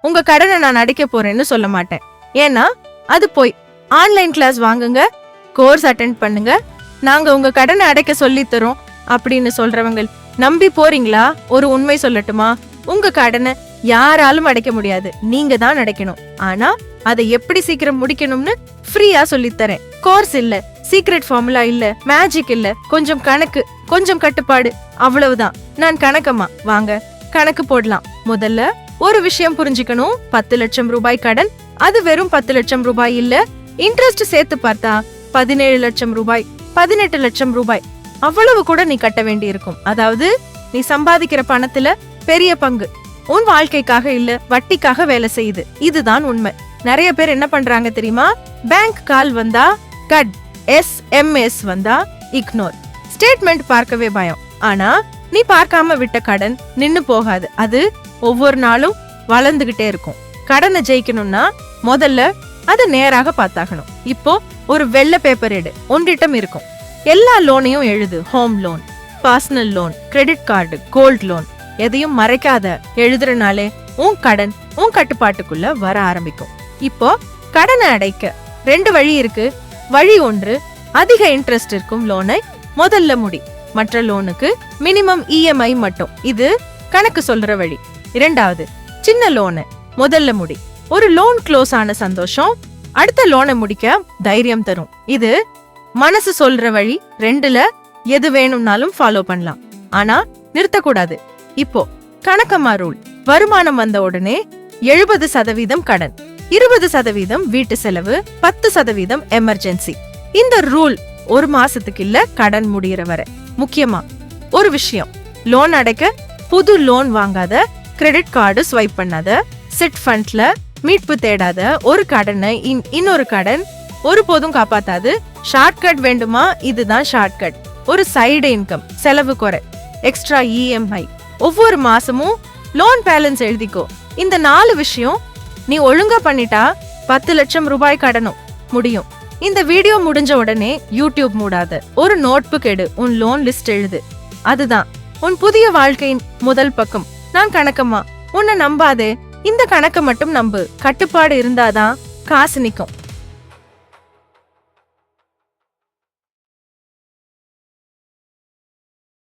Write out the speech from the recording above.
உங்க கடனை நான் அடைக்க போறேன்னு சொல்ல மாட்டேன். ஏன்னா அது போய் ஆன்லைன் கிளாஸ் வாங்குங்க, கோர்ஸ் அட்டென்ட் பண்ணுங்க, நாங்க உங்க கடனை அடைக்க சொல்லி தரோம் அப்படின்னு சொல்றவங்க நம்பி போறீங்களா? ஒரு உண்மை சொல்லட்டுமா? உங்க கடனை யாராலும் அடைக்க முடியாது, நீங்க தான் அடைக்கணும். ஆனா அதை எப்படி சீக்கிரம் முடிக்கணும்னு ஃப்ரீயா சொல்லித்தரேன். கோர்ஸ் இல்ல, சீக்ரெட் ஃபார்முலா இல்ல, மேஜிக் இல்ல, கொஞ்சம் கணக்கு, கொஞ்சம் கட்டுப்பாடு, அவ்வளவுதான். நான் கணக்கம்மா, வாங்க கணக்கு போடலாம். முதல்ல ஒரு விஷயம் புரிஞ்சுக்கணும். 10 லட்சம் ரூபாய் கடன், அது வெறும் 10 லட்சம் ரூபாய் இல்ல. இன்ட்ரெஸ்ட் சேர்த்து பார்த்தா 17 லட்சம் ரூபாய், 18 லட்சம் ரூபாய், அவ்வளவு கூட நீ கட்ட வேண்டி இருக்கும். அதாவது நீ சம்பாதிக்கிற பணத்துல பெரிய பங்கு உன் வாழ்க்கைக்காக இல்ல, வட்டிக்காக வேலை செய்யுது. இதுதான் உண்மை. நிறைய பேர் என்ன பண்றாங்க தெரியுமா? பேங்க் கால் வந்தா கட், SMS வந்தா இக்னோர், ஸ்டேட்மெண்ட் பார்க்கவே பயம். ஆனா நீ பார்க்காம விட்ட கடன் நின்னு போகாது, அது ஒவ்வொரு நாளும் வளர்ந்துகிட்டே இருக்கும். கடனை ஜெயிக்கணும்னா முதல்ல அதை நேராக பார்த்தாகணும். இப்போ ஒரு வெள்ளை பேப்பர் எடு, ஒன்றிட்டம் இருக்கும். எல்லா லோனையும் எழுது. Home loan, personal loan, credit card, gold loan, எதையும் மறைக்காத. எழுதுறனாலே உன் கடன் உன் கட்டுப்பாட்டுக்குள்ள வர ஆரம்பிக்கும். இப்போ கடனை அடைக்க 2 வழி இருக்கு. வழி 1, அதிக இன்ட்ரெஸ்ட் இருக்கும் லோனை முதல்ல முடி. மற்ற லோனுக்கு மினிமம் EMI மட்டும். இது கணக்கு சொல்ற வழி. 2வது, சின்ன லோனை முதல்ல முடி. ஒரு லோன் க்ளோஸ் ஆன சந்தோஷம் அடுத்த லோனை முடிக்க தைரியம் தரும். இது மனசு சொல்ற வழி. 2ல எது வேணும்னாலும் ஃபாலோ பண்ணலாம், ஆனா நிறுத்தக்கூடாது. இப்போ கணக்கம்மா ரூல். வருமானம் வந்த உடனே 70% கடன், 20% வீட்டு செலவு, 10% எமர்ஜென்சி. இந்த ரூல் ஒரு மாசத்துக்கு இல்ல, கடன் முடியற வரை. முக்கியமா ஒரு விஷயம், லோன் அடைக்க புது லோன் வாங்காத, கிரெடிட் கார்டு ஸ்வைப் பண்ணாத, சிட் ஃபண்ட்ல மீட்பு தேடாத. ஒரு கடனை இன்னொரு கடன் ஒருபோதும் காப்பாத்தாது. ஷார்ட்கட் வேண்டுமா? இதுதான் ஷார்ட்கட். ஒரு சைடு இன்கம், செலவு குறை, எக்ஸ்ட்ரா EMI, ஒவ்வொரு மாசமும் லோன் பேலன்ஸ் எழுதிக்கோ. இந்த 4 விஷயம் நீ ஒழுங்கா பண்ணிட்டா 10 லட்சம் ரூபாய் கடனும் முடியும். இந்த வீடியோ முடிஞ்ச உடனே யூடியூப் மூடாத. ஒரு நோட்புக் எடு, உன் லோன் லிஸ்ட் எழுது. அதுதான் உன் புதிய வாழ்க்கையின் முதல் பக்கம். நான் கணக்கம்மா, உன்னை நம்பாதே, இந்த கணக்கை மட்டும் நம்பு. கட்டுப்பாடு இருந்தாதான் காசு நிக்கும்.